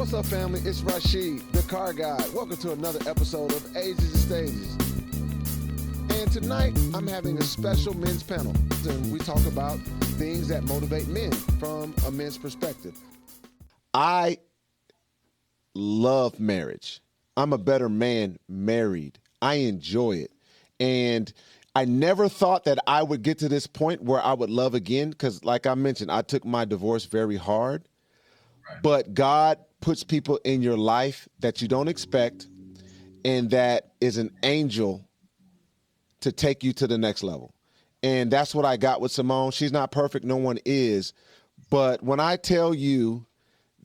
What's up, family? It's Rashid, the car guy. Welcome to another episode of Ages and Stages. And tonight, I'm having a special men's panel. And we talk about things that motivate men from a men's perspective. I love marriage. I'm a better man married. I enjoy it. And I never thought that I would get to this point where I would love again because, like I mentioned, I took my divorce very hard. Right. But God puts people in your life that you don't expect and that is an angel to take you to the next level. And that's what I got with Simone. She's not perfect. No one is. But when I tell you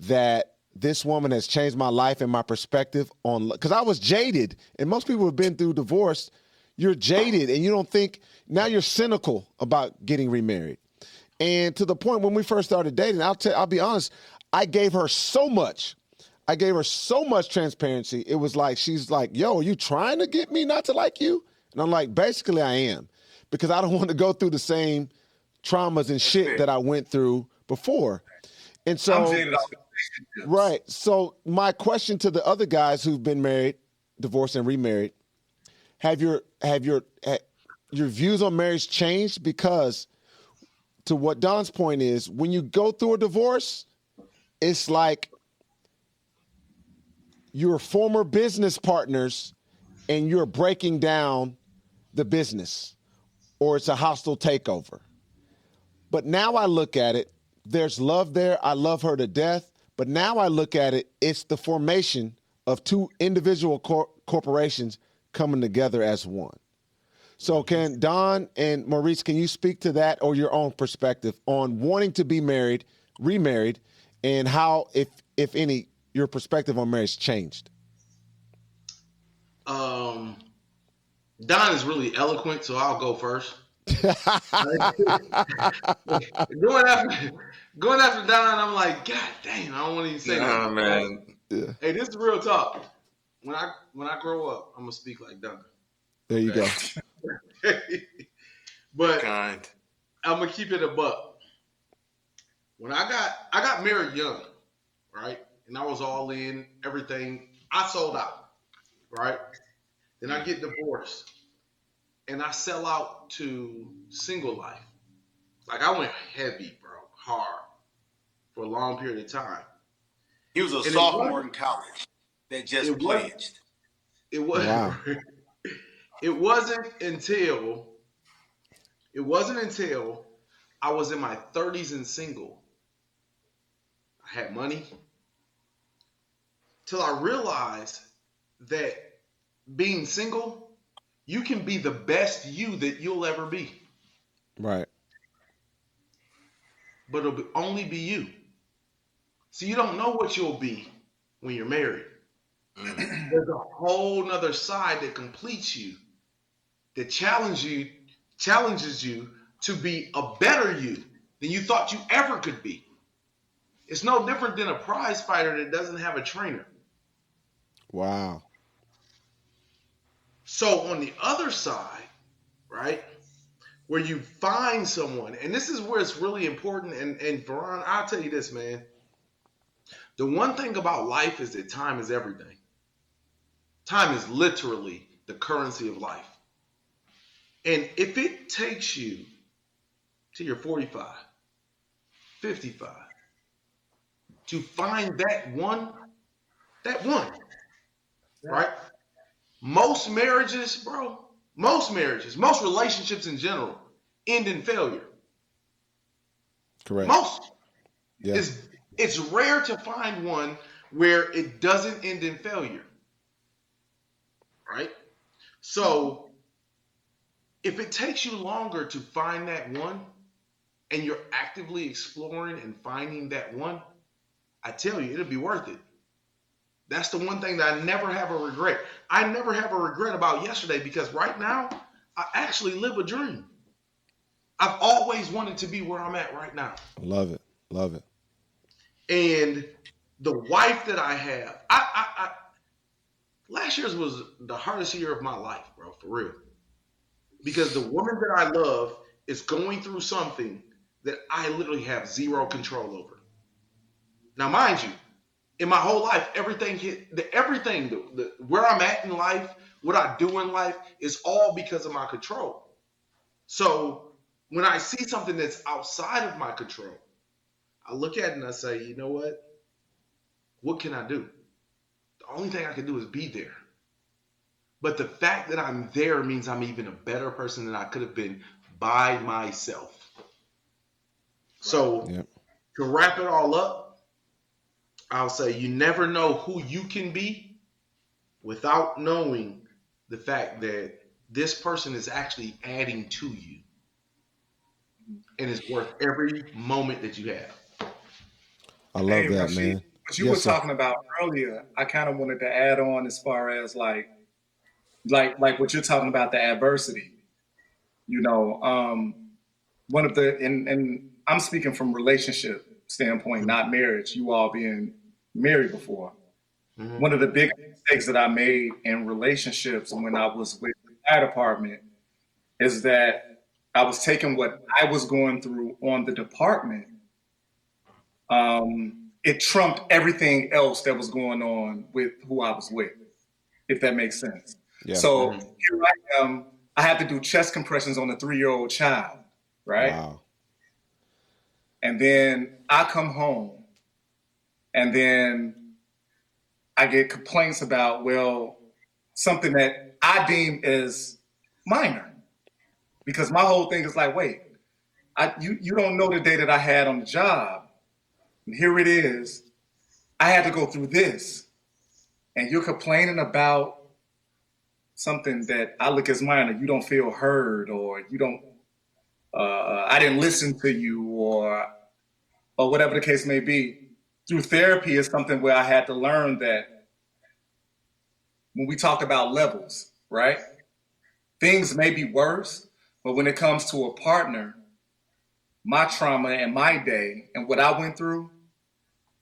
that this woman has changed my life and my perspective on, because I was jaded, and most people have been through divorce. You're jaded and you don't think, now you're cynical about getting remarried. And to the point when we first started dating, I'll be honest, I gave her so much. I gave her so much transparency. It was like, she's like, yo, are you trying to get me not to like you? And I'm like, basically I am, because I don't want to go through the same traumas and shit that I went through before. And so, right. So my question to the other guys who've been married, divorced and remarried, have your views on marriage changed? Because to what Don's point is, when you go through a divorce, it's like your former business partners and you're breaking down the business, or it's a hostile takeover. But now I look at it, there's love there. I love her to death. But now I look at it, it's the formation of two individual corporations coming together as one. So can Don and Maurice, can you speak to that or your own perspective on wanting to be married, remarried, and how, if any, your perspective on marriage changed? Don is really eloquent, so I'll go first. Going after Don, I'm like, God damn, I don't want to even say that. Man. Yeah. Hey, this is real talk. When I grow up, I'm gonna speak like Don. There you go. But I'm gonna keep it a buck. When I got married young, right? And I was all in, everything. I sold out, right? Then I get divorced. And I sell out to single life. Like I went heavy, bro, hard for a long period of time. He was a sophomore in college that just pledged. It wasn't. Wow. It wasn't until I was in my 30s and single. I had money. Till I realized that being single, you can be the best you that you'll ever be. Right. But it'll only be you. So you don't know what you'll be when you're married. There's a whole nother side that completes you, that challenges you to be a better you than you thought you ever could be. It's no different than a prize fighter that doesn't have a trainer. Wow. So on the other side, right, where you find someone, and this is where it's really important, and Vairrun, I'll tell you this, man. The one thing about life is that time is everything. Time is literally the currency of life. And if it takes you to your 45, 55, to find that one, right? Most marriages, most relationships in general end in failure. Correct. Most. Yeah. It's rare to find one where it doesn't end in failure. Right? So if it takes you longer to find that one and you're actively exploring and finding that one, I tell you, it'll be worth it. That's the one thing that I never have a regret. I never have a regret about yesterday because right now, I actually live a dream. I've always wanted to be where I'm at right now. Love it. Love it. And the wife that I have, I last year's was the hardest year of my life, bro, for real. Because the woman that I love is going through something that I literally have zero control over. Now, mind you, in my whole life, everything where I'm at in life, what I do in life is all because of my control. So when I see something that's outside of my control, I look at it and I say, you know what? What can I do? The only thing I can do is be there. But the fact that I'm there means I'm even a better person than I could have been by myself. So to wrap it all up, I'll say you never know who you can be without knowing the fact that this person is actually adding to you and is worth every moment that you have. I love that, Rashid, man. what you were talking about earlier, I kind of wanted to add on as far as like what you're talking about, the adversity. You know, one of the and I'm speaking from relationship standpoint, not marriage. You all being married before. Mm-hmm. One of the big mistakes that I made in relationships when I was with the fire department is that I was taking what I was going through on the department. It trumped everything else that was going on with who I was with, if that makes sense. Yeah. So here I am. I had to do chest compressions on a 3-year-old child, right? Wow. And then I come home, and then I get complaints about, well, something that I deem as minor. Because my whole thing is like, wait, you don't know the day that I had on the job. And here it is. I had to go through this. And you're complaining about something that I look as minor. You don't feel heard, or you don't, I didn't listen to you, or whatever the case may be. Through therapy is something where I had to learn that when we talk about levels, right? Things may be worse, but when it comes to a partner, my trauma and my day and what I went through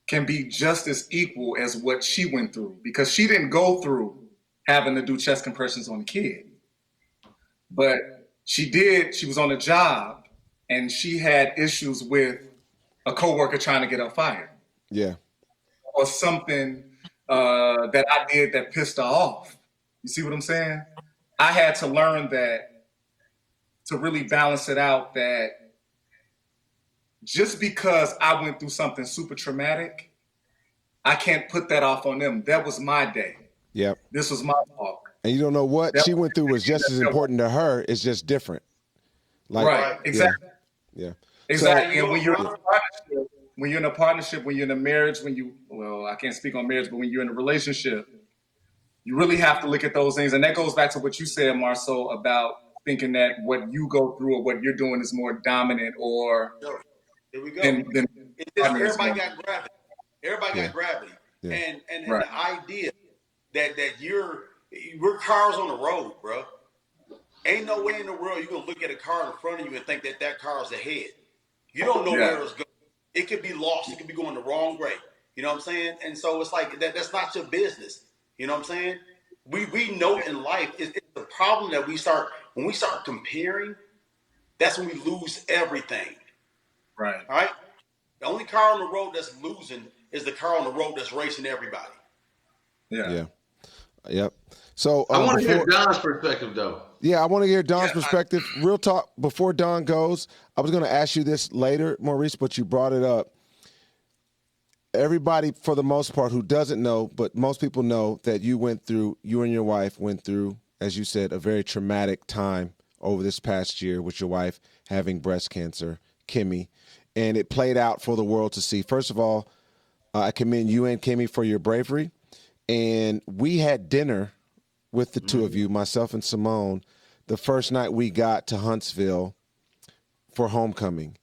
can be just as equal as what she went through, because she didn't go through having to do chest compressions on a kid. But she did, she was on a job and she had issues with a coworker trying to get her fired. Yeah. Or something that I did that pissed her off. You see what I'm saying? I had to learn that, to really balance it out, that just because I went through something super traumatic, I can't put that off on them. That was my day. Yep. This was my fault. And you don't know what she went through was just as important to her. It's just different. Like, right. Exactly. Yeah. Exactly. So, and when you're in a partnership, when you're in a marriage, I can't speak on marriage, but when you're in a relationship, you really have to look at those things. And that goes back to what you said, Marsau, about thinking that what you go through or what you're doing is more dominant, or here we go. It's just everybody got gravity. Everybody got gravity. Yeah. And the idea that we're cars on the road, bro. Ain't no way in the world you're gonna look at a car in front of you and think that car is ahead. You don't know where it's going. It could be lost. It could be going the wrong way. You know what I'm saying? And so it's like that's not your business. You know what I'm saying? We know in life it's the problem that when we start comparing, that's when we lose everything. Right. All right? The only car on the road that's losing is the car on the road that's racing everybody. Yeah. Yep. So I want to hear Don's perspective, though. Yeah, I want to hear Don's perspective. Real talk, before Don goes, I was going to ask you this later, Maurice, but you brought it up. Everybody, for the most part, who doesn't know, but most people know that you and your wife went through, as you said, a very traumatic time over this past year with your wife having breast cancer, Kimmy, and it played out for the world to see. First of all, I commend you and Kimmy for your bravery, and we had dinner with the two of you, myself and Simone, the first night we got to Huntsville for homecoming.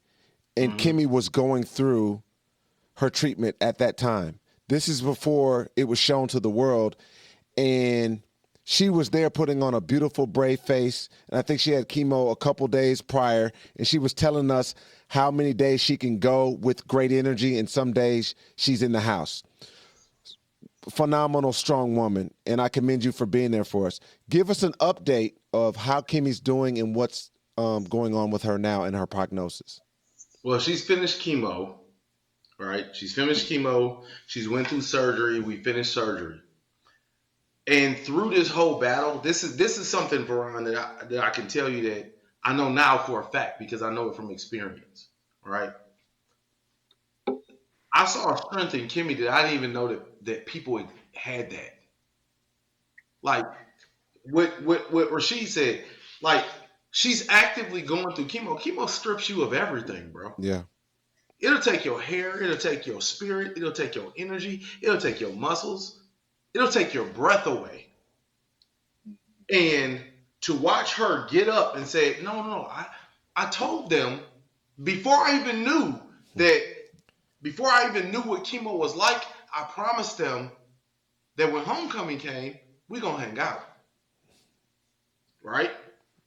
And Kimmy was going through her treatment at that time. This is before it was shown to the world. And she was there putting on a beautiful brave face. And I think she had chemo a couple days prior. And she was telling us how many days she can go with great energy, and some days she's in the house. Phenomenal, strong woman, and I commend you for being there for us. Give us an update of how Kimmy's doing and what's going on with her now and her prognosis. Well, she's finished chemo, right? She's finished chemo. She's went through surgery. We finished surgery. And through this whole battle, this is something, Vairrun, that I can tell you that I know now for a fact because I know it from experience, right? I saw a strength in Kimmy that I didn't even know that people had that. Like what Rashid said, like she's actively going through chemo. Chemo strips you of everything, bro. Yeah. It'll take your hair, it'll take your spirit, it'll take your energy, it'll take your muscles, it'll take your breath away. And to watch her get up and say, no, I told them before I even knew what chemo was like, I promised them that when homecoming came, we're going to hang out. Right?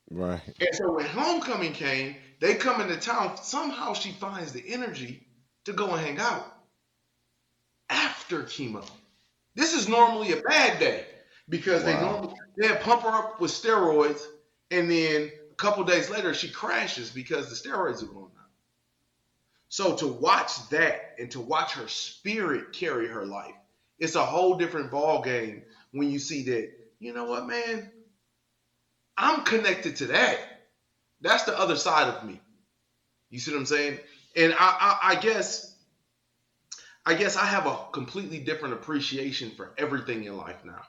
Right. And so when homecoming came, they come into town. Somehow she finds the energy to go and hang out after chemo. This is normally a bad day because they pump her up with steroids, and then a couple days later she crashes because the steroids are going out. So to watch that and to watch her spirit carry her life, it's a whole different ball game when you see that, you know what, man? I'm connected to that. That's the other side of me. You see what I'm saying? And I guess I have a completely different appreciation for everything in life now.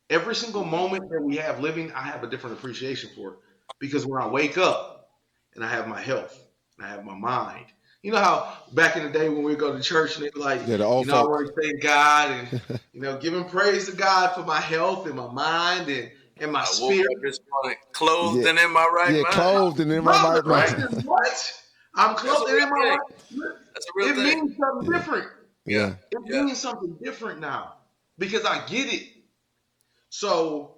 Every single moment that we have living, I have a different appreciation for it. Because when I wake up and I have my health and I have my mind, you know how back in the day when we go to church and they're like, Yeah, the old I folk. always thank God and, giving praise to God for my health and my mind and my spirit. Woke up this morning, clothed and in my right mind. Clothed and in my right mind. What? I'm clothed and in my right mind. That's a real thing. It means something different. Yeah. It means something different now because I get it. So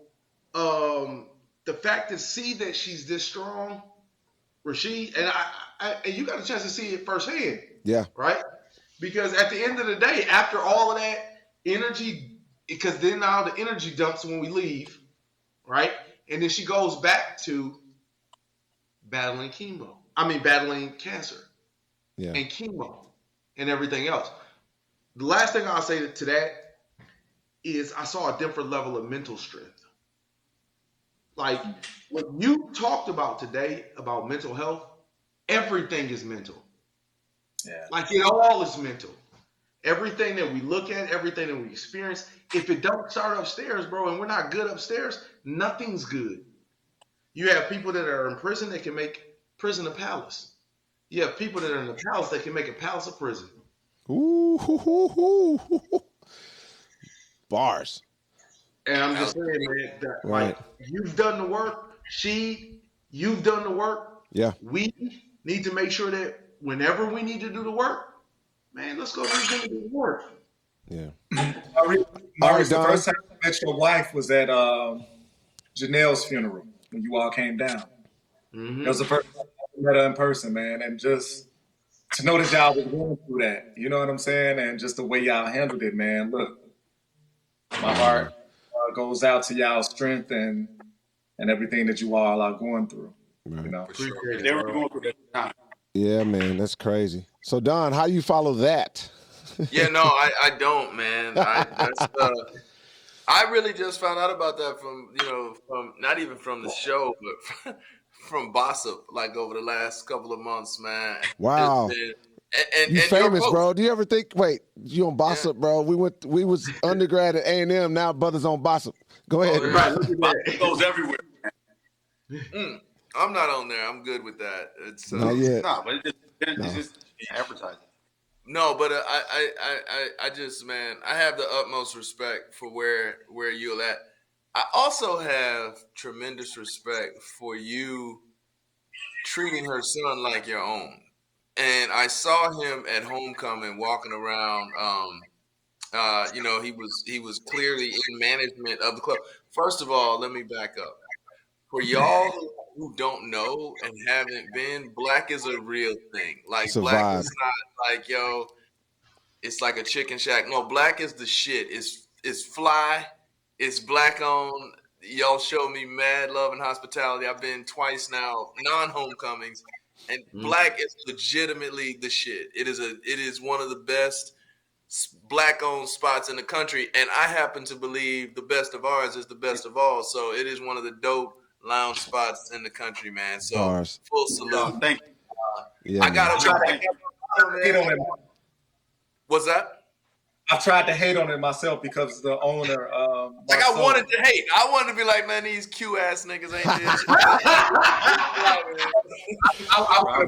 the fact to see that she's this strong, Rashid, and and you got a chance to see it firsthand. Yeah. Right? Because at the end of the day, after all of that energy, because then now the energy dumps when we leave, right? And then she goes back to battling cancer. Yeah. And chemo and everything else. The last thing I'll say to that is I saw a different level of mental strength. Like what you talked about today about mental health, everything is mental. Yeah. Like it all is mental. Everything that we look at, everything that we experience, if it don't start upstairs, bro, and we're not good upstairs, nothing's good. You have people that are in prison that can make prison a palace. You have people that are in the palace that can make a palace a prison. Ooh. Bars. And I'm just saying, man, that, like, you've done the work. You've done the work. Yeah. We need to make sure that whenever we need to do the work, man, let's go do the work. Yeah. Maurice, the first time I met your wife was at Janelle's funeral when you all came down. Mm-hmm. That was the first time I met her in person, man. And just to know that y'all was going through that, you know what I'm saying? And just the way y'all handled it, man. Look, my heart goes out to y'all's strength and everything that you all are going through. Right. You know? Appreciate They it, were bro. going through that time. Yeah, man, that's crazy. So Don, how you follow that? Yeah, no, I don't, man. I really just found out about that from not even from the show, but from Bossip, like over the last couple of months, man. Wow. And you famous, your bro. Do you ever think, wait, you on Bossip, bro? We was undergrad at A&M, now brothers on Bossip. Go ahead. Right, look at that. It goes everywhere. I'm not on there. I'm good with that. It's Not yet. No, but it's just advertising. No, but I just, man, I have the utmost respect for where you're at. I also have tremendous respect for you treating her son like your own. And I saw him at homecoming walking around. He was clearly in management of the club. First of all, let me back up. For y'all who don't know and haven't been, black is a real thing. Like black is not like, it's like a chicken shack. No, black is the shit. It's fly. It's black owned. Y'all show me mad love and hospitality. I've been twice now, non-homecomings, And black is legitimately the shit. It is one of the best black-owned spots in the country, and I happen to believe the best of ours is the best of all. So it is one of the dope lounge spots in the country, man. So Bars. full salute. Thank you. Yeah, I got man. What's that? I tried to hate on it myself because the owner. Like I wanted to hate. I wanted to be like, man, these Q ass niggas ain't this.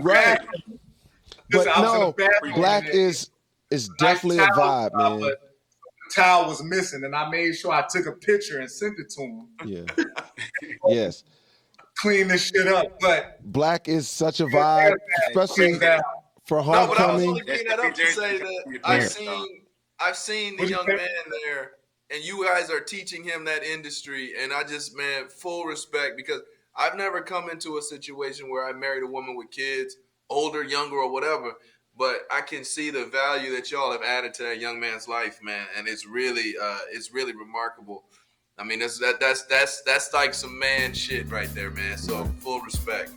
Right. But no, black is definitely a vibe, man. But the towel was missing, and I made sure I took a picture and sent it to him. Yeah. Yes. Clean this shit up, but black is such a vibe, especially for homecoming. No, but I was only bringing that up to say that I've seen the young man there, and you guys are teaching him that industry, and I just, man, full respect, because I've never come into a situation where I married a woman with kids, older, younger, or whatever, but I can see the value that y'all have added to that young man's life, man, and it's really remarkable. I mean, that's like some man shit right there, man. So full respect.